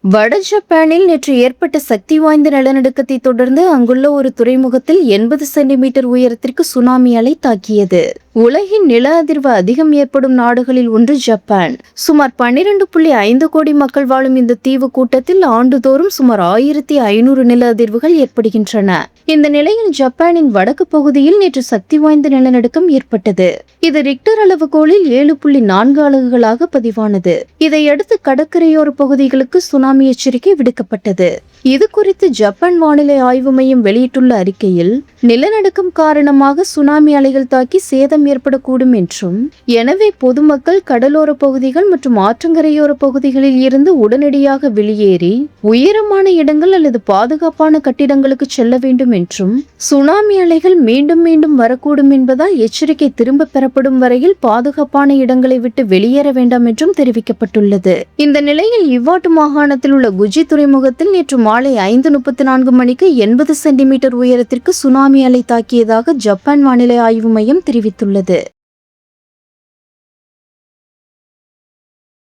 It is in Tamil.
வட ஜப்பானில் நேற்று ஏற்பட்ட சக்தி வாய்ந்த நிலநடுக்கத்தை தொடர்ந்து அங்குள்ள ஒரு துறைமுகத்தில் 80 சென்டிமீட்டர் உயரத்திற்கு சுனாமி அலை தாக்கியது. உலகின் நில அதிர்வு அதிகம் ஏற்படும் நாடுகளில் ஒன்று ஜப்பான். சுமார் 12.5 கோடி மக்கள் வாழும் இந்த தீவு கூட்டத்தில் ஆண்டுதோறும் சுமார் 1500 நில அதிர்வுகள் ஏற்படுகின்றன. இந்த நிலையில் ஜப்பானின் வடக்கு பகுதியில் நேற்று சக்தி வாய்ந்த நிலநடுக்கம் ஏற்பட்டது. இது ரிக்டர் அளவுகோலில் 7.4 அலகுகளாக பதிவானது. இதையடுத்து கடற்கரையோர பகுதிகளுக்கு சுனாமி எச்சரிக்கை விடுக்கப்பட்டது. இது குறித்து ஜப்பான் வானிலை ஆய்வு மையம் வெளியிட்டுள்ள அறிக்கையில், நிலநடுக்கம் காரணமாக சுனாமி அலைகள் தாக்கி சேதம் ஏற்படக்கூடும் என்றும், எனவே பொதுமக்கள் கடலோர பகுதிகள் மற்றும் ஆற்றங்கரையோர பகுதிகளில் இருந்து உடனடியாக வெளியேறி உயரமான இடங்கள் அல்லது பாதுகாப்பான கட்டிடங்களுக்கு செல்ல வேண்டும் என்றும், சுனாமி அலைகள் மீண்டும் மீண்டும் வரக்கூடும் என்பதால் எச்சரிக்கை திரும்ப பெறப்படும் வரையில் பாதுகாப்பான இடங்களை விட்டு வெளியேற வேண்டாம் என்றும் தெரிவிக்கப்பட்டுள்ளது. இந்த நிலையில் இவாட்டு மாகாணத்தில் உள்ள குஜி துறைமுகத்தில் நேற்று மாலை 5:34 மணிக்கு 80 சென்டிமீட்டர் உயரத்திற்கு சுனாமி அலை தாக்கியதாக ஜப்பான் வானிலை ஆய்வு மையம் தெரிவித்துள்ளது.